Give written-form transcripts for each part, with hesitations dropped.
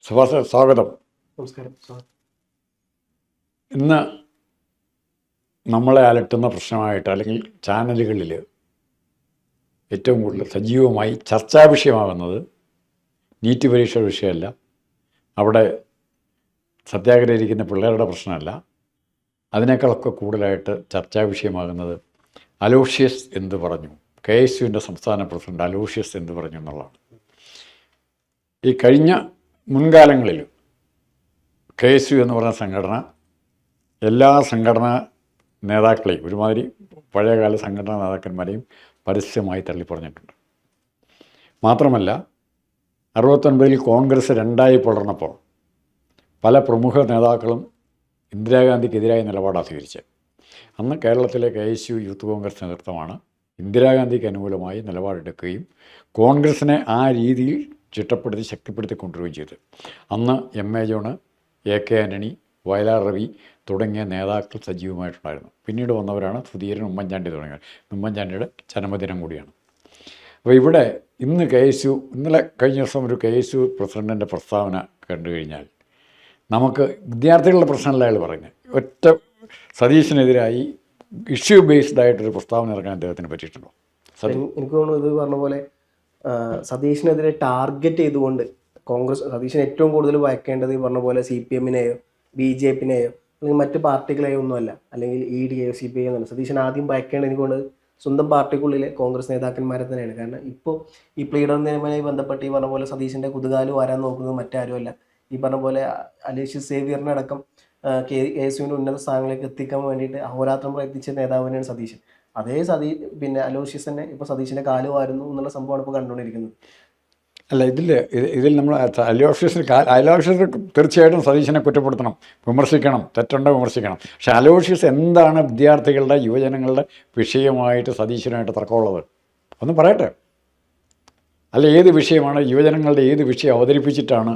സുഭാഷ്, സ്വാഗതം. നമസ്കാരം. ഇന്ന് നമ്മളെ അലട്ടുന്ന പ്രശ്നമായിട്ട്, അല്ലെങ്കിൽ ചാനലുകളിൽ ഏറ്റവും കൂടുതൽ സജീവമായി ചർച്ചാ വിഷയമാകുന്നത് നീറ്റ് പരീക്ഷ വിഷയമല്ല, അവിടെ സത്യാഗ്രഹിക്കുന്ന പിള്ളേരുടെ പ്രശ്നമല്ല. അതിനേക്കാളൊക്കെ കൂടുതലായിട്ട് ചർച്ചാ വിഷയമാകുന്നത് അലോഷ്യസ് എന്ത് പറഞ്ഞു, KSUവിൻ്റെ സംസ്ഥാന പ്രസിഡന്റ് അലോഷ്യസ് എന്ത് പറഞ്ഞു എന്നുള്ളതാണ്. ഈ കഴിഞ്ഞ മുൻകാലങ്ങളിൽ KSU എന്ന് പറഞ്ഞ സംഘടന എല്ലാ സംഘടനാ നേതാക്കളെയും, ഒരുമാതിരി പഴയകാല സംഘടനാ നേതാക്കന്മാരെയും പരസ്യമായി തള്ളിപ്പറഞ്ഞിട്ടുണ്ട്. മാത്രമല്ല, 69-ൽ കോൺഗ്രസ് രണ്ടായി പിളർന്നപ്പോൾ പല പ്രമുഖ നേതാക്കളും ഇന്ദിരാഗാന്ധിക്കെതിരായ നിലപാടാണ് സ്വീകരിച്ചത്. അന്ന് കേരളത്തിലെ KSU യൂത്ത് കോൺഗ്രസ് നേതൃത്വമാണ് ഇന്ദിരാഗാന്ധിക്ക് അനുകൂലമായി നിലപാടെടുക്കുകയും കോൺഗ്രസിനെ ആ രീതിയിൽ ചിട്ടപ്പെടുത്തി ശക്തിപ്പെടുത്തി കൊണ്ടുവരികയും ചെയ്തു. അന്ന് MA John, AK Antony, Vayalar Ravi തുടങ്ങിയ നേതാക്കൾ സജീവമായിട്ടുണ്ടായിരുന്നു. പിന്നീട് വന്നവരാണ് സുധീരൻ, ഉമ്മൻചാണ്ടി തുടങ്ങിയവർ. ഉമ്മൻചാണ്ടിയുടെ ജന്മദിനം കൂടിയാണ്. അപ്പോൾ ഇവിടെ ഇന്ന് KSU, ഇന്നലെ കഴിഞ്ഞ ദിവസം ഒരു KSU പ്രസിഡൻറ്റിൻ്റെ പ്രസ്താവന കണ്ടു കഴിഞ്ഞാൽ നമുക്ക് വിദ്യാർത്ഥികളുടെ പ്രശ്നമല്ല അയാൾ പറയുന്നത്. ഒറ്റ സതീശനെതിരായി ഇഷ്യൂ ബേസ്ഡ് ആയിട്ടൊരു പ്രസ്താവന ഇറക്കാൻ അദ്ദേഹത്തിന് പറ്റിയിട്ടുണ്ടോ? എനിക്ക് തോന്നുന്നു ഇത് പറഞ്ഞ പോലെ സതീഷിനെതിരെ ടാർഗറ്റ് ചെയ്തുകൊണ്ട് കോൺഗ്രസ് സതീശൻ ഏറ്റവും കൂടുതൽ ഭയക്കേണ്ടത് ഈ പറഞ്ഞ പോലെ CPM-നെയോ BJP-നെയോ അല്ലെങ്കിൽ മറ്റ് പാർട്ടികളെയോ ഒന്നുമല്ല, അല്ലെങ്കിൽ ED-യോ CPI എന്നല്ല. സതീശൻ ആദ്യം ഭയക്കേണ്ടത് എനിക്ക് തോന്നുന്നത് സ്വന്തം പാർട്ടിക്കുള്ളിലെ കോൺഗ്രസ് നേതാക്കന്മാരെ തന്നെയാണ്. കാരണം ഇപ്പോൾ ഈ പ്ലീഡർ നിയമനവുമായി ബന്ധപ്പെട്ട് ഈ പറഞ്ഞ പോലെ സതീശൻ്റെ കുതുകാല് വരാൻ നോക്കുന്നത് മറ്റാരുമല്ല, ഈ പറഞ്ഞ പോലെ അലോഷ്യസ് സേവ്യറിനടക്കം KSUവിൻ്റെ ഉന്നത സ്ഥാനങ്ങളിലേക്ക് എത്തിക്കാൻ വേണ്ടിയിട്ട് അഹോരാത്രം പ്രയത്നിച്ച നേതാവ് തന്നെയാണ് സതീശൻ. അതേ അലോഷ്യസ് തന്നെ ഇപ്പോൾ സതീശൻ്റെ കാല് വാരുന്നു എന്നുള്ള സംഭവമാണ് ഇപ്പോൾ കണ്ടുകൊണ്ടിരിക്കുന്നത്. അല്ല, ഇതിൽ നമ്മൾ അലോഷ്യസ് തീർച്ചയായിട്ടും സതീശനെ കുറ്റപ്പെടുത്തണം, വിമർശിക്കണം, തെറ്റുണ്ടോ വിമർശിക്കണം. പക്ഷെ അലോഷ്യസ് എന്താണ് വിദ്യാർത്ഥികളുടെ യുവജനങ്ങളുടെ വിഷയമായിട്ട് സതീശനുമായിട്ട് തർക്കമുള്ളത് ഒന്ന് പറയട്ടെ. അല്ല, ഏത് വിഷയമാണ് യുവജനങ്ങളുടെ ഏത് വിഷയം അവതരിപ്പിച്ചിട്ടാണ്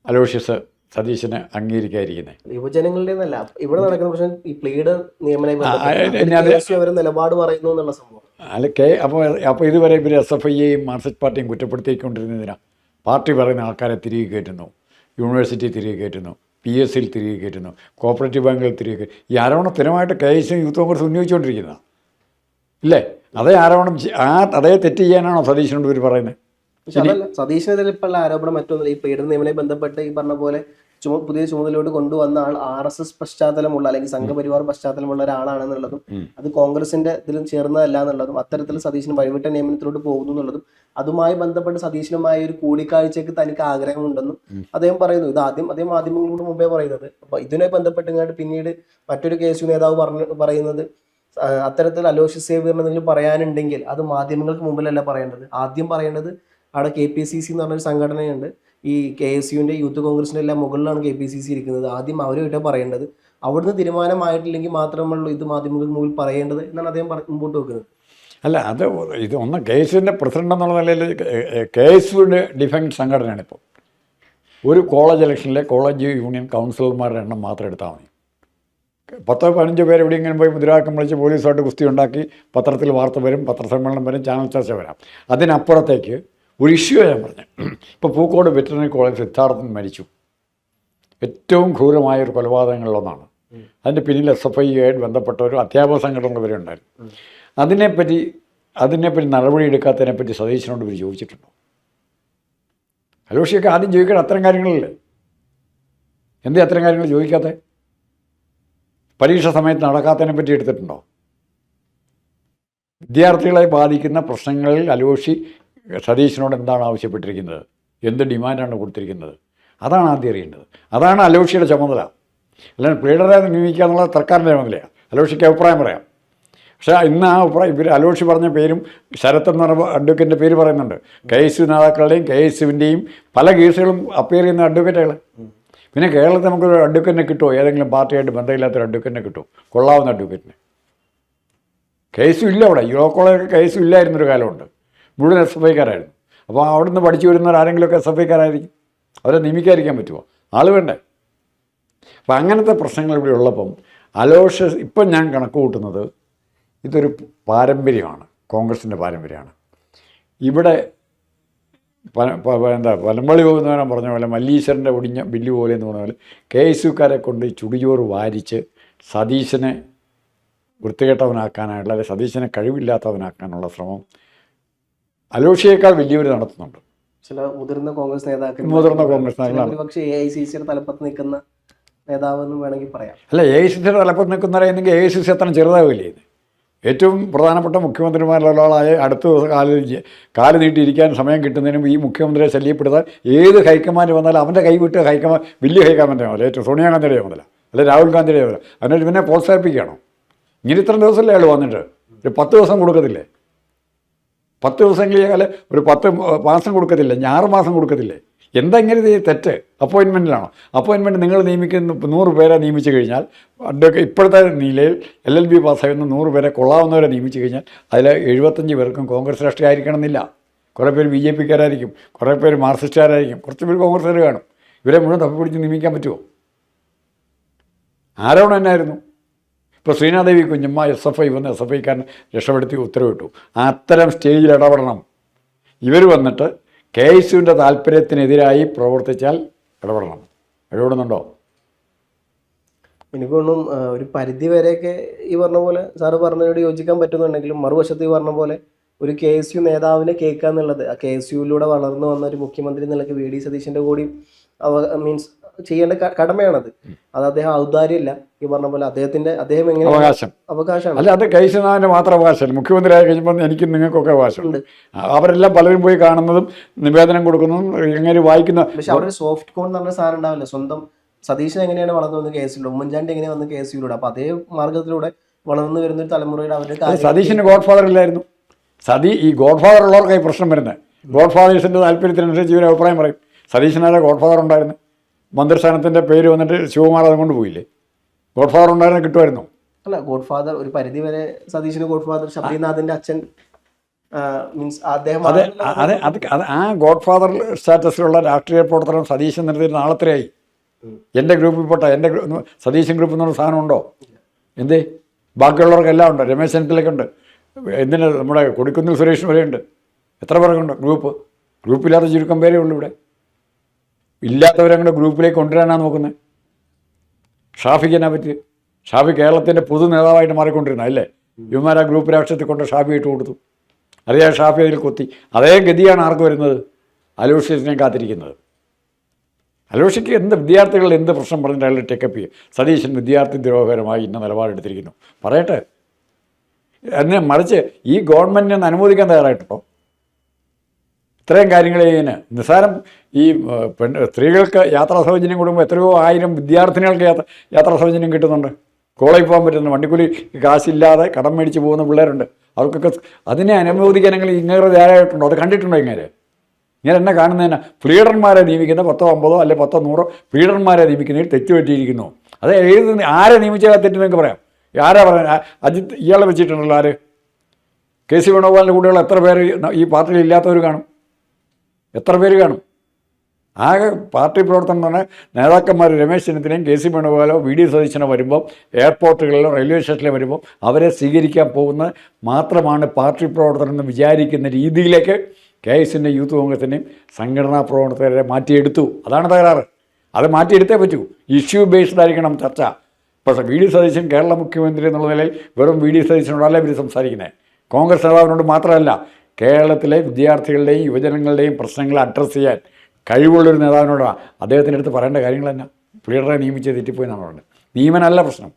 അലോഷ്യസ് സതീശനെ അംഗീകരിക്കാതിരിക്കുന്നത്? യുവജനങ്ങളുടെ എന്നല്ല, ഇവിടെ നടക്കുന്ന പ്രശ്നം ഈ പ്ലീഡർ നിയമനം നിലപാട് പറയുന്നു എന്നുള്ള സംഭവം. അല്ല, അപ്പോൾ ഇതുവരെ ഇവർ SFIയെയും മാർക്സിസ്റ്റ് പാർട്ടിയും കുറ്റപ്പെടുത്തിക്കൊണ്ടിരുന്നതിനാ. പാർട്ടി പറയുന്ന ആൾക്കാരെ തിരികെ കയറ്റുന്നു, യൂണിവേഴ്സിറ്റി തിരികെ കയറ്റുന്നു, PSൽ തിരികെ കയറ്റുന്നു, കോപ്പറേറ്റീവ് ബാങ്കുകൾ തിരികെ കയറ്റുന്നു. ഈ ആരോപണം സ്ഥിരമായിട്ട് KSU യൂത്ത് കോൺഗ്രസ് ഉന്നയിച്ചുകൊണ്ടിരിക്കുന്നത് ഇല്ലേ? അതേ ആരോപണം, അതേ തെറ്റ് ചെയ്യാനാണോ സതീശനോട് ഇവർ പറയുന്നത്? സതീശനെതിരെ ഇപ്പോൾ ആരോപണം മറ്റൊന്നുമില്ല. ഈ പ്ലീഡർ നിയമനവുമായി ബന്ധപ്പെട്ട് ഈ പറഞ്ഞ പോലെ പുതിയ ചുമതലയോട് കൊണ്ടുവന്ന ആൾ RSS പശ്ചാത്തലമുള്ള അല്ലെങ്കിൽ സംഘപരിവാർ പശ്ചാത്തലമുള്ള ഒരാളാണെന്നുള്ളതും അത് കോൺഗ്രസിന്റെ ഇതിലും ചേർന്നതല്ല എന്നുള്ളതും അത്തരത്തിൽ സതീശന് വഴിവിട്ട നിയമനത്തിലോട്ട് പോകുന്നു എന്നുള്ളതും അതുമായി ബന്ധപ്പെട്ട് സതീശനുമായ ഒരു കൂടിക്കാഴ്ചയ്ക്ക് തനിക്ക് ആഗ്രഹമുണ്ടെന്നും അദ്ദേഹം പറയുന്നു. ഇത് അദ്ദേഹം മാധ്യമങ്ങളോട് മുമ്പേ പറയുന്നത്. അപ്പൊ ഇതിനുമായി ബന്ധപ്പെട്ട് പിന്നീട് മറ്റൊരു KSU നേതാവ് പറയുന്നത് അത്തരത്തിൽ അലോഷ്യസ് സേവ്യറിന് എന്തെങ്കിലും പറയാനുണ്ടെങ്കിൽ അത് മാധ്യമങ്ങൾക്ക് മുമ്പിലല്ല പറയേണ്ടത്, ആദ്യം പറയേണ്ടത് അവിടെ KPCC എന്ന് പറഞ്ഞൊരു സംഘടനയുണ്ട്. ഈ KSUവിൻ്റെ യൂത്ത് കോൺഗ്രസിൻ്റെ എല്ലാം മുകളിലാണ് KPCC ഇരിക്കുന്നത്. ആദ്യം അവരുമായിട്ട് പറയേണ്ടത്. അവിടുന്ന് തീരുമാനമായിട്ടില്ലെങ്കിൽ മാത്രമുള്ളൂ ഇത് മാധ്യമങ്ങൾക്ക് മുമ്പിൽ പറയേണ്ടത് എന്നാണ് അദ്ദേഹം മുമ്പോട്ട് വെക്കുന്നത്. അല്ല, ഇത് ഒന്ന് KSUവിൻ്റെ പ്രസിഡന്റ് എന്നുള്ള നിലയിൽ KSUവിൻ്റെ ഡിഫൻസ് സംഘടനയാണ്. ഇപ്പോൾ ഒരു കോളേജ് ഇലക്ഷനിലെ കോളേജ് യൂണിയൻ കൗൺസിലർമാരുടെ എണ്ണം മാത്രം എടുത്താൽ മതി. 10-15 പേര് എവിടെയെങ്കിലും പോയി മുദ്രാവാക്യം വിളിച്ച് പോലീസുമായിട്ട് കുസ്തി ഉണ്ടാക്കി പത്രത്തിൽ വാർത്ത വരും, പത്രസമ്മേളനം വരും, ചാനൽ ചർച്ച വരാം. അതിനപ്പുറത്തേക്ക് ഒരു ഇഷ്യൂ ഞാൻ പറഞ്ഞു. ഇപ്പോൾ പൂക്കോട് വെറ്ററിനറി കോളേജ് സിദ്ധാർത്ഥൻ മരിച്ചു. ഏറ്റവും ക്രൂരമായൊരു കൊലപാതകങ്ങളിലൊന്നാണ്. അതിൻ്റെ പിന്നിൽ SFIയുമായിട്ട് ബന്ധപ്പെട്ട ഒരു അധ്യാപക സംഘടന വരെ ഉണ്ടായിരുന്നു. അതിനെപ്പറ്റി നടപടി എടുക്കാത്തതിനെപ്പറ്റി സതീശനോട് ഇവർ ചോദിച്ചിട്ടുണ്ടോ? അലോഷിയൊക്കെ ആദ്യം ചോദിക്കണം, അത്തരം കാര്യങ്ങളല്ലേ? എന്തേ അത്തരം കാര്യങ്ങൾ ചോദിക്കാത്തത്? പരീക്ഷ സമയത്ത് നടക്കാത്തതിനെ പറ്റി എടുത്തിട്ടുണ്ടോ? വിദ്യാർത്ഥികളെ ബാധിക്കുന്ന പ്രശ്നങ്ങളിൽ അലോഷി സതീശനോട് എന്താണ് ആവശ്യപ്പെട്ടിരിക്കുന്നത്, എന്ത് ഡിമാൻഡാണ് കൊടുത്തിരിക്കുന്നത്, അതാണ് ആദ്യം അറിയേണ്ടത്. അതാണ് അലോഷിയുടെ ചുമതല. അല്ലാതെ പ്ലീഡറെ നിയമിക്കുക എന്നുള്ളത് സർക്കാരിൻ്റെ ചുമതലയാണ്. അലോഷിക്ക് അഭിപ്രായം പറയാം. പക്ഷേ ഇന്ന് ആ അഭിപ്രായം ഇവർ അലോഷി പറഞ്ഞ പേരും ശരത് എന്ന് പറഞ്ഞ അഡ്വക്കേറ്റിൻ്റെ പേര് പറയുന്നുണ്ട്. KSU നേതാക്കളുടെയും KSUവിൻ്റെയും പല കേസുകളും അപ്പിയർ ചെയ്യുന്ന അഡ്വക്കേറ്റുകൾ. പിന്നെ കേരളത്തിൽ നമുക്കൊരു അഡ്വക്കേറ്റിനെ കിട്ടുമോ? ഏതെങ്കിലും പാർട്ടിയായിട്ട് ബന്ധമില്ലാത്തൊരു അഡ്വക്കേറ്റിനെ കിട്ടുമോ? കൊള്ളാവുന്ന അഡ്വക്കേറ്റിനെ. KSU ഇല്ല അവിടെ. ഈ ലോ കോളേജൊക്കെ KSU ഇല്ലായിരുന്നൊരു കാലമുണ്ട്. മുഴുവൻ SFIക്കാരായിരുന്നു. അപ്പോൾ അവിടെ നിന്ന് പഠിച്ചു വരുന്നവരാരെങ്കിലുമൊക്കെ SFIക്കാരായിരിക്കും. അവരെ നിയമിക്കാതിരിക്കാൻ പറ്റുമോ? ആൾ വേണ്ടേ? അപ്പം അങ്ങനത്തെ പ്രശ്നങ്ങൾ ഇവിടെ ഉള്ളപ്പം അലോഷ്യസ് ഇപ്പം ഞാൻ കണക്ക് കൂട്ടുന്നത് ഇതൊരു പാരമ്പര്യമാണ്, കോൺഗ്രസിൻ്റെ പാരമ്പര്യമാണ്. ഇവിടെ എന്താ വലമ്പളി പോകുന്നവനെ പറഞ്ഞ പോലെ മല്ലീശ്വരൻ്റെ ഒടിഞ്ഞ ബില്ല് പോലെ എന്ന് പറഞ്ഞ പോലെ KSUക്കാരെ കൊണ്ട് ചുടിചോറ് വാരിച്ച് സതീശനെ വൃത്തികെട്ടവനാക്കാനായിട്ടുള്ള അല്ലെങ്കിൽ സതീശനെ കഴിവില്ലാത്തവനാക്കാനുള്ള ശ്രമം അലോഷിയേക്കാൾ വലിയവർ നടത്തുന്നുണ്ട്. ചില മുതിർന്ന കോൺഗ്രസ് നേതാക്കൾ നേതാക്കളാണ്. പക്ഷേ AICCയുടെ തലപ്പത്ത് നിൽക്കുന്ന നേതാവെന്നും വേണമെങ്കിൽ പറയാം. അല്ല, AICCയുടെ തലപ്പത്ത് നിൽക്കുന്നവരെങ്കിൽ AICC അത്ര ചെറുതാവില്ലേ? ഇത് ഏറ്റവും പ്രധാനപ്പെട്ട മുഖ്യമന്ത്രിമാരിലൊരാളായ അടുത്ത ദിവസം കാല് നീട്ടിയിരിക്കാൻ സമയം കിട്ടുന്നതിനും ഈ മുഖ്യമന്ത്രിയെ ശല്യപ്പെടുത്താൻ ഏത് ഹൈക്കമാൻഡ് വന്നാലും അവൻ്റെ കൈവിട്ട് വലിയ ഹൈക്കമാൻഡ് ആവില്ല. ഏറ്റവും സോണിയാഗാന്ധിയുടെ ആവില്ല, അല്ലെ രാഹുൽ ഗാന്ധിയുടെ ആവില്ല. അതിനൊരു പിന്നെ പ്രോത്സാഹിപ്പിക്കുകയാണോ? ഇങ്ങനെ ഇത്ര ദിവസമല്ലേ അയാൾ വന്നിട്ട് ഒരു 10 ദിവസം കൊടുക്കത്തില്ലേ? 10 ദിവസമെങ്കിലും അല്ലെ ഒരു 10 മാസം കൊടുക്കത്തില്ലേ? 6 മാസം കൊടുക്കത്തില്ലേ? എന്താ ഇങ്ങനെ തെറ്റ്? അപ്പോയിൻമെൻറ്റിലാണോ? അപ്പോയിൻമെൻറ്റ് നിങ്ങൾ നിയമിക്കുന്ന 100 പേരെ നിയമിച്ചു കഴിഞ്ഞാൽ ഇപ്പോഴത്തെ നിലയിൽ LLB പാസ്സായിരുന്ന 100 പേരെ കൊള്ളാവുന്നവരെ നിയമിച്ചു കഴിഞ്ഞാൽ അതിൽ 75 പേർക്കും കോൺഗ്രസ് രാഷ്ട്രീയമായിരിക്കണം എന്നില്ല. കുറേ പേര് BJPക്കാരായിരിക്കും, കുറേ പേര് മാർക്സിസ്റ്റുകാരായിരിക്കും, കുറച്ച് പേര് കോൺഗ്രസ്സുകാർ കാണും. ഇവരെ മുഴുവൻ തപ്പിപ്പിടിച്ച് നിയമിക്കാൻ പറ്റുമോ? ആരോപണം എന്നായിരുന്നു? ഇപ്പോൾ ശ്രീനാദേവി കുഞ്ഞമ്മ SFI വന്ന് SFIക്കാരൻ രക്ഷപ്പെടുത്തി ഉത്തരവിട്ടു. അത്തരം സ്റ്റേജിൽ ഇടപെടണം. ഇവർ വന്നിട്ട് KSUവിൻ്റെ താല്പര്യത്തിനെതിരായി പ്രവർത്തിച്ചാൽ ഇടപെടണം. ഇടപെടുന്നുണ്ടോ? എനിക്കൊന്നും ഒരു പരിധി വരെയൊക്കെ ഈ പറഞ്ഞ പോലെ സാറ് പറഞ്ഞതിനോട് യോജിക്കാൻ പറ്റുന്നുണ്ടെങ്കിലും മറുവശത്ത് ഈ പറഞ്ഞ പോലെ ഒരു KSU നേതാവിനെ കേൾക്കുക എന്നുള്ളത് KSUവിലൂടെ വളർന്നു വന്ന ഒരു മുഖ്യമന്ത്രി നിലയ്ക്ക് VD സതീശൻ്റെ കൂടി മീൻസ് ചെയ്യേണ്ട കടമയാണത്. അത് അദ്ദേഹം ഔദാര്യമല്ല. ഈ പറഞ്ഞ പോലെ അദ്ദേഹം എങ്ങനെ അവകാശമാണ്. അല്ല, അത് KSUവിൻ്റെ മാത്രം അവകാശമല്ല. മുഖ്യമന്ത്രി ആയി കഴിയുമ്പോൾ എനിക്കും നിങ്ങൾക്കൊക്കെ അവകാശമുണ്ട്. അവരെല്ലാം പലരും പോയി കാണുന്നതും നിവേദനം കൊടുക്കുന്നതും എങ്ങനെ വായിക്കുന്ന. പക്ഷെ അവിടെ സോഫ്റ്റ് കോൺ എന്ന് പറഞ്ഞ സാധനം ഉണ്ടാവില്ല. സ്വന്തം സതീശൻ എങ്ങനെയാണ് വളർന്നു വന്നത് KSUവിലൂടെ, ഉമ്മൻചാണ്ടി എങ്ങനെയാണ് വന്നത് KSUവിലൂടെ. അപ്പൊ അതേ മാർഗത്തിലൂടെ വളർന്നു വരുന്ന ഒരു തലമുറയുടെ അവരുടെ സതീശന് ഗോഡ് ഫാദർ ഇല്ലായിരുന്നു. ഈ ഗോഡ് ഫാദർ ഉള്ളവർക്കായി പ്രശ്നം വരുന്നത്. ഗോഡ് ഫാദേഴ്സിൻ്റെ താല്പര്യത്തിനനുസരിച്ച് ഇവർ അഭിപ്രായം പറയും. സതീശനാരെ ഗോഡ് ഫാദർ ഉണ്ടായിരുന്നു. മന്ത്രിസ്ഥാനത്തിൻ്റെ പേര് വന്നിട്ട് ശിവകുമാർ അതും കൊണ്ട് പോയില്ലേ? ഗോഡ് ഫാദർ ഉണ്ടായിരുന്ന കിട്ടുമായിരുന്നു. അല്ല, ഗോഡ് ഫാദർ ഒരു പരിധി വരെ സതീശന് ഗോഡ് ഫാദർ ശബരിനാഥിന്റെ അച്ഛൻ മീൻസ് അദ്ദേഹം ആ ഗോഡ് ഫാദർ സ്റ്റാറ്റസിലുള്ള രാഷ്ട്രീയ പ്രവർത്തനം സതീശൻ നിർത്തിയിട്ട് നാളെത്രയായി? എൻ്റെ ഗ്രൂപ്പിൽ പെട്ട സതീശൻ ഗ്രൂപ്പ് എന്നൊരു സാധനം ഉണ്ടോ? എന്തേ? ബാക്കിയുള്ളവർക്കെല്ലാം ഉണ്ട്. രമേശ് ചെന്നിത്തലയ്ക്കുണ്ട്. എന്തിന് നമ്മുടെ കൊടിക്കുന്നിൽ സുരേഷിന് വരെയുണ്ട്. എത്ര പേർക്കുണ്ട് ഗ്രൂപ്പില്ലാത്ത ചുരുക്കം പേരേ ഉള്ളൂ ഇവിടെ. ഇല്ലാത്തവരങ്ങനെ ഗ്രൂപ്പിലേക്ക് കൊണ്ടുവരാനാണ് നോക്കുന്നത്. ഷാഫിക്ക് എന്നാ പറ്റി? ഷാഫി കേരളത്തിൻ്റെ പൊതു നേതാവായിട്ട് മാറിക്കൊണ്ടിരുന്ന അല്ലേ? ഇവന്മാർ ആ ഗ്രൂപ്പ് രാഷ്ട്രീയത്തിൽ കൊണ്ട് ഷാഫി ഇട്ട് കൊടുത്തു. അറിയാം, ഷാഫി അതിൽ കൊത്തി. അതേ ഗതിയാണ് ആർക്ക് വരുന്നത്? അലോഷ്യസിനെ കാത്തിരിക്കുന്നത്. അലോഷ്യക്ക് വിദ്യാർത്ഥികൾ എന്ത് പ്രശ്നം പറഞ്ഞിട്ട് അയാൾ ടേക്കപ്പ് ചെയ്യും. സതീശൻ വിദ്യാർത്ഥി ദ്രോഹകരമായി ഇന്ന നിലപാടെടുത്തിരിക്കുന്നു പറയട്ടെ. എന്നെ മറിച്ച് ഈ ഗവൺമെൻറ്റിനെ അനുമോദിക്കാൻ തയ്യാറായിട്ടുണ്ടോ? ഇത്രയും കാര്യങ്ങൾ ചെയ്യുന്നതിന് നിസ്സാരം ഈ സ്ത്രീകൾക്ക് യാത്രാ സൗജന്യം കൊടുക്കുമ്പോൾ എത്രയോ 1000 വിദ്യാർത്ഥിനികൾക്ക് യാത്രാ സൗജന്യം കിട്ടുന്നുണ്ട്. കോളേജിൽ പോകാൻ പറ്റുന്നു. വണ്ടിക്കൂലി കാശില്ലാതെ കടം മേടിച്ച് പോകുന്ന പിള്ളേരുണ്ട്. അവർക്കൊക്കെ അതിനെ അനുമോദിക്കാനെങ്കിൽ ഇങ്ങനെ ധാരാളമായിട്ടുണ്ടോ? അത് കണ്ടിട്ടുണ്ടോ? ഇങ്ങനെ എന്നെ കാണുന്നതിന് പ്ലീഡർമാരെ നിയമിക്കുന്ന 10 50 അല്ലെ 10 100 പ്ലീഡർമാരെ നിയമിക്കുന്നതിൽ തെറ്റുപറ്റിയിരിക്കുന്നു. അത് ആരെ നിയമിച്ചാൽ തെറ്റ് നിങ്ങൾക്ക് പറയാം. ആരാ പറയാൻ? അജിത്ത് ഇയാളെ വെച്ചിട്ടുണ്ടല്ലോ. ആര്? KC വേണുഗോപാലിൻ്റെ കൂടെയുള്ള എത്ര പേര് ഈ പാർട്ടിയിൽ ഇല്ലാത്തവർ കാണും? എത്ര പേര് കാണും? ആകെ പാർട്ടി പ്രവർത്തനം എന്ന് പറഞ്ഞാൽ നേതാക്കന്മാർ രമേശ് ചെന്നിത്തലയും KC വേണുഗോപാലോ VD സതീശനോ വരുമ്പോൾ എയർപോർട്ടുകളിലോ റെയിൽവേ സ്റ്റേഷനിലോ വരുമ്പോൾ അവരെ സ്വീകരിക്കാൻ പോകുന്ന മാത്രമാണ് പാർട്ടി പ്രവർത്തനം എന്ന് വിചാരിക്കുന്ന രീതിയിലേക്ക് KSന്റെ യൂത്ത് കോൺഗ്രസിൻ്റെയും സംഘടനാ പ്രവർത്തകരെ മാറ്റിയെടുത്തു. അതാണ് തകരാറ്. അത് മാറ്റിയെടുത്തേ പറ്റൂ. ഇഷ്യൂ ബേസ്ഡ് ആയിരിക്കണം ചർച്ച. ഇപ്പോൾ VD സതീശൻ കേരള മുഖ്യമന്ത്രി എന്നുള്ള നിലയിൽ വെറും VD സതീശനോടല്ല ഇവർ സംസാരിക്കുന്നത്. കോൺഗ്രസ് നേതാവിനോട് മാത്രമല്ല, കേരളത്തിലെ വിദ്യാർത്ഥികളുടെയും യുവജനങ്ങളുടെയും പ്രശ്നങ്ങൾ അഡ്രസ്സ് ചെയ്യാൻ കഴിവുള്ളൊരു നേതാവിനോടാണ് അദ്ദേഹത്തിൻ്റെ അടുത്ത് പറയേണ്ട കാര്യങ്ങൾ തന്നെ. പ്ലീഡറെ നിയമിച്ച് തെറ്റിപ്പോയി എന്നാണ് പറയുന്നത്. നിയമനമല്ല പ്രശ്നം.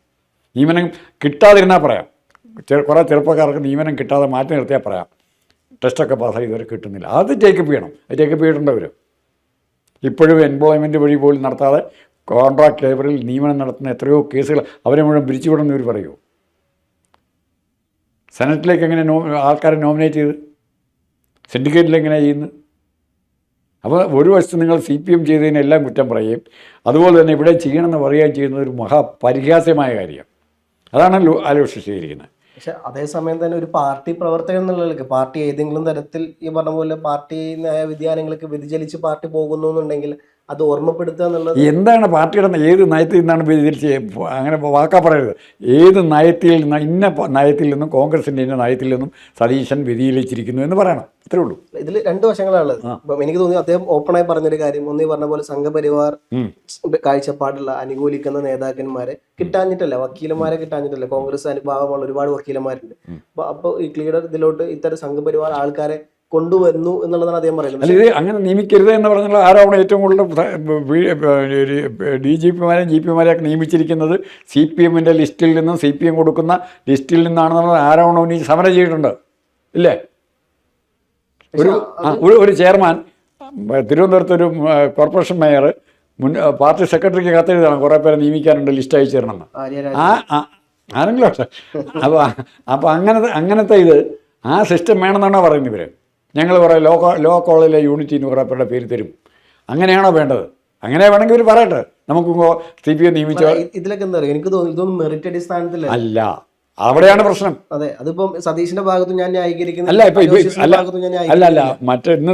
നിയമനം കിട്ടാതിരുന്നാൽ പറയാം. കുറേ ചെറുപ്പക്കാർക്ക് നിയമനം കിട്ടാതെ മാറ്റി നിർത്തിയാൽ പറയാം. ടെസ്റ്റൊക്കെ പാസ്സായി ഇതുവരെ കിട്ടുന്നില്ല. അത് ടേക്കപ്പ് ചെയ്യണം. അത് ടേക്കപ്പ് ചെയ്തിട്ടുണ്ടവർ. ഇപ്പോഴും എംപ്ലോയ്മെൻറ്റ് വഴി പോലും നടത്താതെ കോൺട്രാക്ട് ലേബറിൽ നിയമനം നടത്തുന്ന എത്രയോ കേസുകൾ അവരെ മുഴുവൻ പിരിച്ചുവിടുന്ന ഇവർ പറയുമോ? സെനറ്റിലേക്ക് എങ്ങനെ ആൾക്കാരെ നോമിനേറ്റ് ചെയ്ത് സിൻഡിക്കേറ്റിൽ എങ്ങനെയാണ് ചെയ്യുന്നത്? അപ്പോൾ ഒരു വശത്ത് നിങ്ങൾ CPM ചെയ്തതിനെല്ലാം കുറ്റം പറയുകയും അതുപോലെ തന്നെ ഇവിടെ ചെയ്യണമെന്ന് പറയുകയും ചെയ്യുന്നത് ഒരു മഹാപരിഹാസ്യമായ കാര്യമാണ്. അതാണ് ആലോചിച്ച് ചെയ്തിരിക്കുന്നത്. പക്ഷെ അതേസമയം തന്നെ ഒരു പാർട്ടി പ്രവർത്തകൻ എന്നുള്ളവർക്ക് പാർട്ടി ഏതെങ്കിലും തരത്തിൽ ഈ പറഞ്ഞ പോലെ പാർട്ടി വ്യതിയാനങ്ങൾക്ക് വ്യതിചലിച്ച് പാർട്ടി പോകുന്നു എന്നുണ്ടെങ്കിൽ അത് ഓർമ്മപ്പെടുത്തുക എന്നുള്ളത്. എന്താണ് പാർട്ടിയുടെ ഏത് നയത്തിൽ നിന്നാണ് അങ്ങനെ വാക്കാ പറയരുത്. ഏത് നയത്തിൽ നിന്ന് ഇന്ന നയത്തിൽ നിന്നും കോൺഗ്രസിൻ്റെ ഇന്ന നയത്തിൽ നിന്നും സതീശൻ വ്യതിചലിച്ചിരിക്കുന്നു എന്ന് പറയണം. അത്രേ ഉള്ളൂ. ഇതിൽ രണ്ട് വശങ്ങളാണുള്ളത്. ഇപ്പം എനിക്ക് തോന്നി അദ്ദേഹം ഓപ്പണായി പറഞ്ഞൊരു കാര്യം, ഒന്നീ പറഞ്ഞ പോലെ സംഘപരിവാർ കാഴ്ചപ്പാടുള്ള അനുകൂലിക്കുന്ന നേതാക്കന്മാരെ കിട്ടാഞ്ഞിട്ടല്ല, വക്കീലന്മാരെ കിട്ടാഞ്ഞിട്ടല്ല. കോൺഗ്രസ് അനുഭാവമുള്ള ഒരുപാട് വക്കീലന്മാരുണ്ട്. അപ്പൊ ഈ ക്ലീഡർ ഇതിലോട്ട് ഇത്തരം സംഘപരിവാർ ആൾക്കാരെ കൊണ്ടുവന്നു എന്നുള്ളതാണ് അദ്ദേഹം പറയുന്നത്. അല്ല, ഇത് അങ്ങനെ നിയമിക്കരുത് എന്ന് പറഞ്ഞാൽ ആരാണ് ഏറ്റവും കൂടുതൽ DGPമാരെയും GPമാരെയൊക്കെ നിയമിച്ചിരിക്കുന്നത് CPMൻ്റെ ലിസ്റ്റിൽ നിന്നും CPM കൊടുക്കുന്ന ലിസ്റ്റിൽ നിന്നാണെന്നുള്ള ആരാണോ ഇനി സമരം ചെയ്തിട്ടുണ്ട് ഇല്ലേ? ഒരു ചെയർമാൻ തിരുവനന്തപുരത്ത് ഒരു കോർപ്പറേഷൻ മേയർ പാർട്ടി സെക്രട്ടറിക്ക് കത്തെഴുതണം കുറേ പേരെ നിയമിക്കാനുണ്ട്, ലിസ്റ്റ് അയച്ചു തരണമെന്ന്. ആരെങ്കിലും അപ്പോൾ അങ്ങനത്തെ ഇത് ആ സിസ്റ്റം വേണമെന്നാണോ പറയുന്നത് ഇവർ? ഞങ്ങൾ കുറേ ലോ കോളേജിലെ യൂണിറ്റിന് കുറേ പേരുടെ പേര് തരും. അങ്ങനെയാണോ വേണ്ടത്? അങ്ങനെ വേണമെങ്കിൽ ഇവർ പറയട്ടെ, നമുക്ക് CPM നിയമിച്ചോ. ഇതിലൊക്കെ എന്താ പറയുക, എനിക്ക് തോന്നുന്നു ഇതൊന്നും മെറിറ്റ് അടിസ്ഥാനത്തിലല്ല. അല്ല, അവിടെയാണ് പ്രശ്നം. അതെ, അതിപ്പം സതീഷിന്റെ ഭാഗത്ത് ഞാൻ ന്യായീകരിക്കുന്നു. അല്ല മറ്റേ ഇന്ന്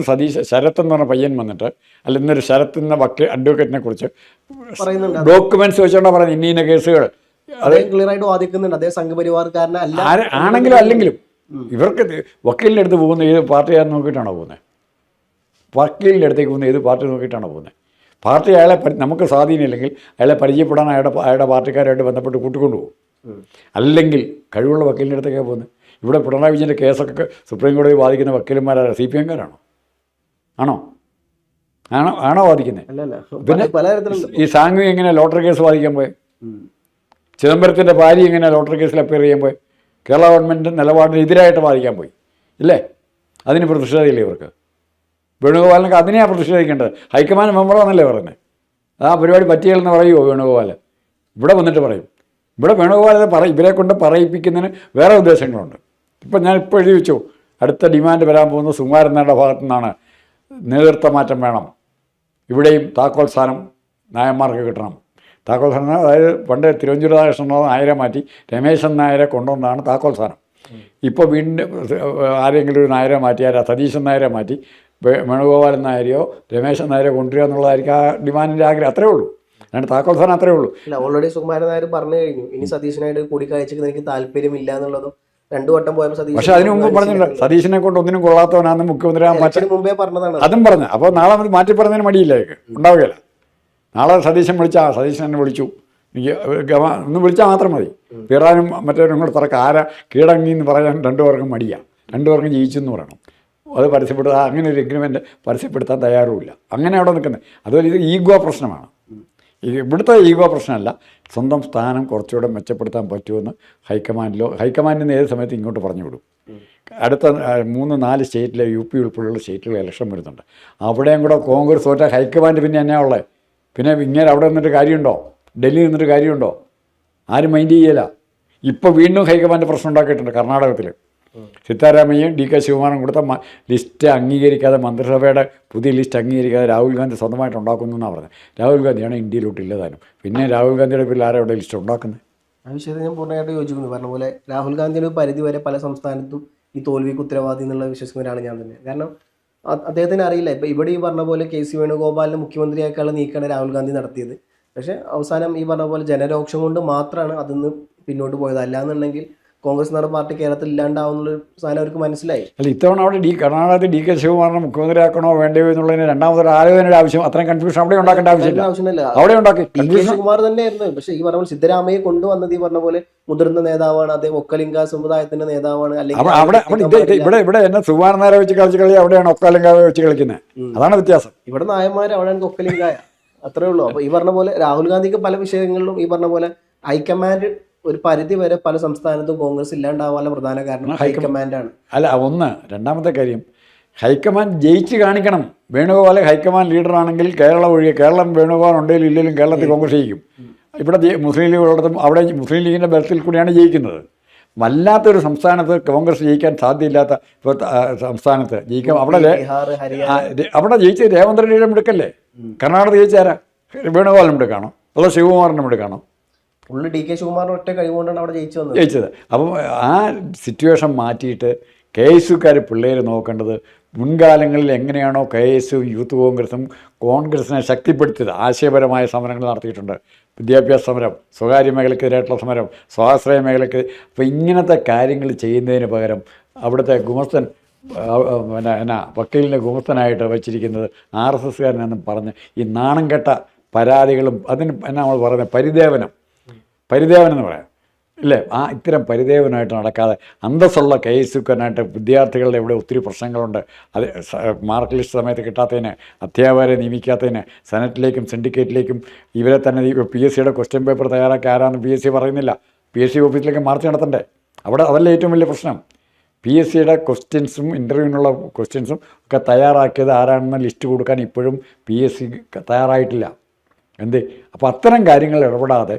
ശരത് എന്ന് പറഞ്ഞ പയ്യൻ വന്നിട്ട്, അല്ല ഇന്നൊരു ശരത് എന്ന അഡ്വക്കേറ്റിനെ കുറിച്ച് ഡോക്യുമെന്റ്സ് വെച്ചോണ്ടാ പറയുന്നത് ഇന്ന കേസുകൾ ക്ലിയർ ആയിട്ട് വാദിക്കുന്നുണ്ട്. അതേ സംഘപരിവാർക്കാരനല്ല ആണെങ്കിലും അല്ലെങ്കിലും ഇവർക്ക് വക്കീലിൻ്റെ അടുത്ത് പോകുന്ന ഏത് പാർട്ടിയാണെന്ന് നോക്കിയിട്ടാണോ പോകുന്നത്? വക്കീലിൻ്റെ അടുത്തേക്ക് പോകുന്ന ഏത് പാർട്ടി നോക്കിയിട്ടാണോ പോകുന്നത്? പാർട്ടി അയാളെ നമുക്ക് സ്വാധീനമില്ലെങ്കിൽ അയാളെ പരിചയപ്പെടാൻ അയാളുടെ പാർട്ടിക്കാരായിട്ട് ബന്ധപ്പെട്ട് കൂട്ടിക്കൊണ്ടുപോകും. അല്ലെങ്കിൽ കഴിവുള്ള വക്കീലിൻ്റെ അടുത്തേക്കാണ് പോകുന്നത്. ഇവിടെ പിണറായി വിജയൻ്റെ കേസൊക്കെ സുപ്രീം കോടതി വാദിക്കുന്ന വക്കീലന്മാരാണ് CPMകാരാണോ? ആണോ വാദിക്കുന്നത്? പിന്നെ ഈ സാങ്വി എങ്ങനെ ലോട്ടറി കേസ് വാദിക്കാൻ പോയി? ചിദംബരത്തിൻ്റെ ഭാര്യ എങ്ങനെ ലോട്ടറി കേസിൽ അപ്പിയർ ചെയ്യാൻ പോയി? കേരള ഗവൺമെൻറ് നിലപാടിനെതിരായിട്ട് വാദിക്കാൻ പോയി ഇല്ലേ? അതിന് പ്രതിഷേധമില്ലേ ഇവർക്ക്? വേണുഗോപാലിനൊക്കെ അതിനെയാണ് പ്രതിഷേധിക്കേണ്ടത്. ഹൈക്കമാൻഡ് മെമ്പറാണെന്നല്ലേ പറയുന്നത്. ആ പരിപാടി പറ്റിയാലെന്ന് പറയുമോ വേണുഗോപാൽ? ഇവിടെ വന്നിട്ട് പറയും. ഇവിടെ വേണുഗോപാൽ ഇവരെ കൊണ്ട് പറയിപ്പിക്കുന്നതിന് വേറെ ഉദ്ദേശങ്ങളുണ്ട്. ഇപ്പം ഞാൻ ഇപ്പോൾ എഴുതി വെച്ചു, അടുത്ത ഡിമാൻഡ് വരാൻ പോകുന്ന സുകുമാരൻ നായരുടെ ഭാഗത്തു നിന്നാണ് നേതൃത്വ മാറ്റം വേണം, ഇവിടെയും താക്കോൽ സ്ഥാനം നായന്മാർക്ക് കിട്ടണം. താക്കോൽ സ്ഥാനം അതായത് പണ്ട് തിരുവഞ്ചൂർ രാധാകൃഷ്ണൻ നായരെ മാറ്റി രമേശൻ നായരെ കൊണ്ടുവന്നതാണ് താക്കോൽ സ്ഥാനം. ഇപ്പോൾ വീണ്ടും ആരെങ്കിലും ഒരു നായരെ മാറ്റി, സതീശൻ നായരെ മാറ്റി വേണുഗോപാലൻ നായരെയോ രമേശൻ നായരെ കൊണ്ടുവരിക എന്നുള്ളതായിരിക്കും ആ ഡിമാൻഡിൻ്റെ ആഗ്രഹം. അത്രേ ഉള്ളൂ. അല്ലാണ്ട് താക്കോൽ സ്ഥാനം അത്രേ ഉള്ളൂ. അല്ല, ഓൾറെഡി സുകുമാരൻ നായർ പറഞ്ഞു കഴിഞ്ഞു ഇനി സതീശനായിട്ട് കൂടിക്കാഴ്ചക്ക് എനിക്ക് താല്പര്യമില്ല എന്നുള്ളതും 2 വട്ടം പോയപ്പോൾ സതീശൻ. പക്ഷേ അതിന് മുമ്പ് പറഞ്ഞിട്ടുണ്ട് സതീശനെ കൊണ്ട് ഒന്നിനും കൊള്ളാത്തവനാണെന്ന് മുഖ്യമന്ത്രി മുമ്പേ പറഞ്ഞതാണ്. അതും പറഞ്ഞു. അപ്പോൾ നാളെ മാറ്റി പറഞ്ഞതിന് മടിയില്ലേക്ക് ഉണ്ടാവുകയില്ല. നാളെ സതീശൻ സതീശൻ എന്നെ വിളിച്ചു, എനിക്ക് ഒന്ന് വിളിച്ചാൽ മാത്രം മതി. തീറാനും മറ്റവരും കൂടെ തറക്ക ആരാ കീഴടങ്ങി എന്ന് പറയാൻ 2 പേർക്കും മടിയാണ്. 2 പേർക്കും ജയിച്ചെന്ന് പറയണം. അത് പരസ്യപ്പെടുത്താൻ അങ്ങനെ ഒരു എഗ്രിമെൻ്റ് പരസ്യപ്പെടുത്താൻ തയ്യാറുമില്ല. അങ്ങനെ അവിടെ നിൽക്കുന്നത്. അതുപോലെ ഇത് ഈഗോ പ്രശ്നമാണ്. ഇവിടുത്തെ ഈഗോ പ്രശ്നമല്ല, സ്വന്തം സ്ഥാനം കുറച്ചുകൂടെ മെച്ചപ്പെടുത്താൻ പറ്റുമെന്ന് ഹൈക്കമാൻഡിൽ നിന്ന് ഏത് സമയത്ത് ഇങ്ങോട്ട് പറഞ്ഞു വിടും. അടുത്ത 3-4 സ്റ്റേറ്റിലെ UP ഉൾപ്പെടെയുള്ള സ്റ്റേറ്റിൽ ഇലക്ഷൻ വരുന്നുണ്ട്. അവിടെയും കൂടെ കോൺഗ്രസ് തോറ്റ ഹൈക്കമാൻഡ് പിന്നെ എന്നാ ഉള്ളത്? പിന്നെ ഇങ്ങനെ അവിടെ നിന്നിട്ട് കാര്യമുണ്ടോ? ഡൽഹി നിന്നിട്ട് കാര്യമുണ്ടോ? ആരും മൈൻഡ് ചെയ്യല. ഇപ്പോൾ വീണ്ടും ഹൈക്കമാൻഡ് പ്രശ്നം ഉണ്ടാക്കിയിട്ടുണ്ട് കർണാടകത്തിൽ. സിത്താരാമയ്യയും DK ശിവകുമാറും കൊടുത്ത ലിസ്റ്റ് അംഗീകരിക്കാതെ, മന്ത്രിസഭയുടെ പുതിയ ലിസ്റ്റ് അംഗീകരിക്കാതെ രാഹുൽ ഗാന്ധി സ്വന്തമായിട്ട് ഉണ്ടാക്കുന്നു എന്നാണ് പറഞ്ഞത്. രാഹുൽ ഗാന്ധിയാണ് ഇന്ത്യയിലോട്ട് ഇല്ലതാനും. പിന്നെ രാഹുൽ ഗാന്ധിയുടെ പേരിൽ ആരാ ഇവിടെ ലിസ്റ്റ് ഉണ്ടാക്കുന്നത്? ആ വിഷയത്തിൽ ഞാൻ പൂർണ്ണമായിട്ട് യോജിക്കുന്നു. പറഞ്ഞ പോലെ രാഹുൽ ഗാന്ധിയുടെ ഒരു പരിധി വരെ പല സംസ്ഥാനത്തും ഈ തോൽവിക്ക് ഉത്തരവാദി എന്നുള്ള വിശ്വസിക്കുന്നവരാണ് ഞാൻ തന്നെ. കാരണം അദ്ദേഹത്തിന് അറിയില്ല. ഇപ്പം ഇവിടെ ഈ പറഞ്ഞ പോലെ KC വേണുഗോപാലിനെ മുഖ്യമന്ത്രിയാക്കാനുള്ള നീക്കാണ് രാഹുൽ ഗാന്ധി നടത്തിയത്. പക്ഷേ അവസാനം ഈ പറഞ്ഞ പോലെ ജനരോക്ഷം കൊണ്ട് മാത്രമാണ് അതിന്ന് പിന്നോട്ട് പോയത്. അല്ലാന്നുണ്ടെങ്കിൽ കോൺഗ്രസ് എന്ന് പറഞ്ഞ പാർട്ടി കേരളത്തിൽ ഇല്ലാണ്ടാവുന്നുള്ള സാധനം അവർക്ക് മനസ്സിലായി. അല്ല, ഇത്തവണ അവിടെ കർണാടകത്തിൽ DK ശിവകുമാറിനെ മുഖ്യമന്ത്രിയാക്കണോ വേണ്ടയോ എന്നുള്ളതിന് രണ്ടാമതൊരു ആലോചനയുടെ ആവശ്യം, അത്രയും കൺഫ്യൂഷൻ അവിടെ ഉണ്ടാക്കേണ്ട ആവശ്യമില്ല. അവിടെ ഉണ്ടാക്കി DK ശിവകുമാർ തന്നെയായിരുന്നു. പക്ഷേ ഈ പറഞ്ഞ പോലെ സിദ്ധരാമയ്യെ കൊണ്ടുവന്നത് ഈ പറഞ്ഞ പോലെ മുതിർന്ന നേതാവാണ്, അദ്ദേഹം ഒക്കലിംഗ സമുദായത്തിന്റെ നേതാവാണ്. അല്ലെങ്കിൽ ഇവിടെ എന്നെ സുകുമാരൻ നായരെ വെച്ച് കളി അവിടെയാണ് ഒക്കലിംഗാവെ വെച്ച് കളിക്കുന്നത്. അതാണ് വ്യത്യാസം. ഇവിടെ നായന്മാർ അവിടെയാണ് ഒക്കലിംഗായ, അത്രേ ഉള്ളൂ. അപ്പൊ ഈ പറഞ്ഞ പോലെ രാഹുൽ ഗാന്ധിക്ക് പല വിഷയങ്ങളിലും ഈ പറഞ്ഞ പോലെ ഹൈക്കമാൻഡ് ഒരു പരിധി വരെ പല സംസ്ഥാനത്തും കോൺഗ്രസ് ഇല്ലാണ്ടാവാനുള്ള പ്രധാന കാരണം ഹൈക്കമാൻഡാണ്. അല്ല, രണ്ടാമത്തെ കാര്യം ഹൈക്കമാൻഡ് ജയിച്ച് കാണിക്കണം. വേണുഗോപാൽ ഹൈക്കമാൻഡ് ലീഡറാണെങ്കിൽ കേരളം വേണുഗോപാൽ ഉണ്ടെങ്കിലും ഇല്ലെങ്കിലും കേരളത്തിൽ കോൺഗ്രസ് ജയിക്കും. ഇവിടെ മുസ്ലിം ലീഗ് ഉള്ളിടത്തും അവിടെ മുസ്ലിം ലീഗിൻ്റെ ബലത്തിൽ കൂടിയാണ് ജയിക്കുന്നത്. വല്ലാത്തൊരു സംസ്ഥാനത്ത് കോൺഗ്രസ് ജയിക്കാൻ സാധ്യതയില്ലാത്ത സംസ്ഥാനത്ത് ജയിക്കാം. അവിടെ ജയിച്ച് രേവന്ത് റെഡ്ഡിയുടെ മിടുക്കല്ലേ? കർണാടക ജയിച്ചാരാ? വേണുഗോപാലിൻ്റെ മിടുക്കാണോ അതോ ശിവകുമാറിൻ്റെ മിടുക്കാണോ? DK ശിവകുമാറിന് ഒറ്റ കഴിവുകൊണ്ടാണ് അവിടെ ജയിച്ചത്. അപ്പം ആ സിറ്റുവേഷൻ മാറ്റിയിട്ട് കെ എസ് യുക്കാർ പിള്ളേർ നോക്കേണ്ടത് മുൻകാലങ്ങളിൽ എങ്ങനെയാണോ കെ എസ് യു യൂത്ത് കോൺഗ്രസും കോൺഗ്രസിനെ ശക്തിപ്പെടുത്തിയത്, ആശയപരമായ സമരങ്ങൾ നടത്തിയിട്ടുണ്ട്. വിദ്യാഭ്യാസ സമരം, സ്വകാര്യ മേഖലയ്ക്കെതിരായിട്ടുള്ള സമരം, സ്വാശ്രയ മേഖലയ്ക്ക്. അപ്പോൾ ഇങ്ങനത്തെ കാര്യങ്ങൾ ചെയ്യുന്നതിന് പകരം അവിടുത്തെ ഗുമസ്തൻ വക്കീലിനെ ഗുമസ്തനായിട്ട് വച്ചിരിക്കുന്നത് RSSകാരനെന്ന് പറഞ്ഞ് ഈ നാണം കെട്ട പരാതികളും അതിന് നമ്മൾ പറയുന്നത് പരിദേവനം എന്ന് പറയാം ഇല്ലേ, ഇത്തരം പരിദേവനായിട്ട് നടക്കാതെ അന്തസ്സുള്ള കെ എസ് യുക്കാരനായിട്ട് വിദ്യാർത്ഥികളുടെ ഇവിടെ ഒത്തിരി പ്രശ്നങ്ങളുണ്ട്. അത് മാർക്ക് ലിസ്റ്റ് സമയത്ത് കിട്ടാത്തതിന്, അധ്യാപകരെ നിയമിക്കാത്തതിന്, സെനറ്റിലേക്കും സിൻഡിക്കേറ്റിലേക്കും ഇവരെ തന്നെ PSCയുടെ ക്വസ്റ്റ്യൻ പേപ്പർ തയ്യാറാക്കി ആരാന്ന് PSC പറയുന്നില്ല. PSC ഓഫീസിലേക്ക് മാർച്ച് നടത്തണ്ടേ? അവിടെ അതല്ല ഏറ്റവും വലിയ പ്രശ്നം. PSCയുടെ ക്വസ്റ്റ്യൻസും ഇൻ്റർവ്യൂവിനുള്ള ക്വസ്റ്റ്യൻസും ഒക്കെ തയ്യാറാക്കിയത് ആരാണെന്ന് ലിസ്റ്റ് കൊടുക്കാൻ ഇപ്പോഴും PSC തയ്യാറായിട്ടില്ല. അപ്പോൾ അത്തരം കാര്യങ്ങൾ ഇടപെടാതെ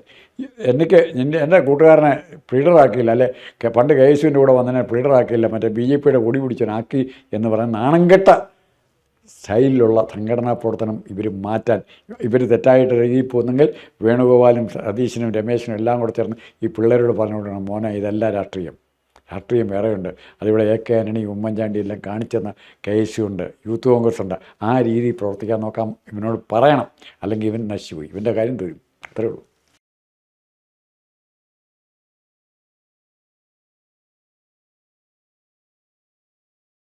എൻ്റെ കൂട്ടുകാരനെ പ്ലീഡറാക്കിയില്ല, അല്ലെ പണ്ട് കെ എസ് യുവിൻ്റെ കൂടെ വന്നതിനെ പ്ലീഡറാക്കിയില്ല, മറ്റേ BJPയുടെ കൊടി പിടിച്ചവനാക്കി എന്ന് പറയുന്ന നാണംകെട്ട സ്റ്റൈലിലുള്ള സംഘടനാ പ്രവർത്തനം ഇവർ മാറ്റാൻ, ഇവർ തെറ്റായിട്ട് എഴുതി പോകുന്നെങ്കിൽ വേണുഗോപാലും സതീശനും രമേശനും എല്ലാം കൂടെ ചേർന്ന് ഈ പിള്ളേരോട് പറഞ്ഞുകൊണ്ടാണ്, മോനെ ഇതല്ല രാഷ്ട്രീയം വേറെയുണ്ട്. അതിവിടെ AK ആൻ്റണി, ഉമ്മൻചാണ്ടി എല്ലാം കാണിച്ചെന്ന KSU ഉണ്ട്, യൂത്ത് കോൺഗ്രസ് ഉണ്ട്. ആ രീതിയിൽ പ്രവർത്തിക്കാൻ നോക്കാം ഇവനോട് പറയണം, അല്ലെങ്കിൽ ഇവൻ നശിച്ചുപോയി, ഇവൻ്റെ കാര്യം തീരും. അത്രേ ഉള്ളൂ.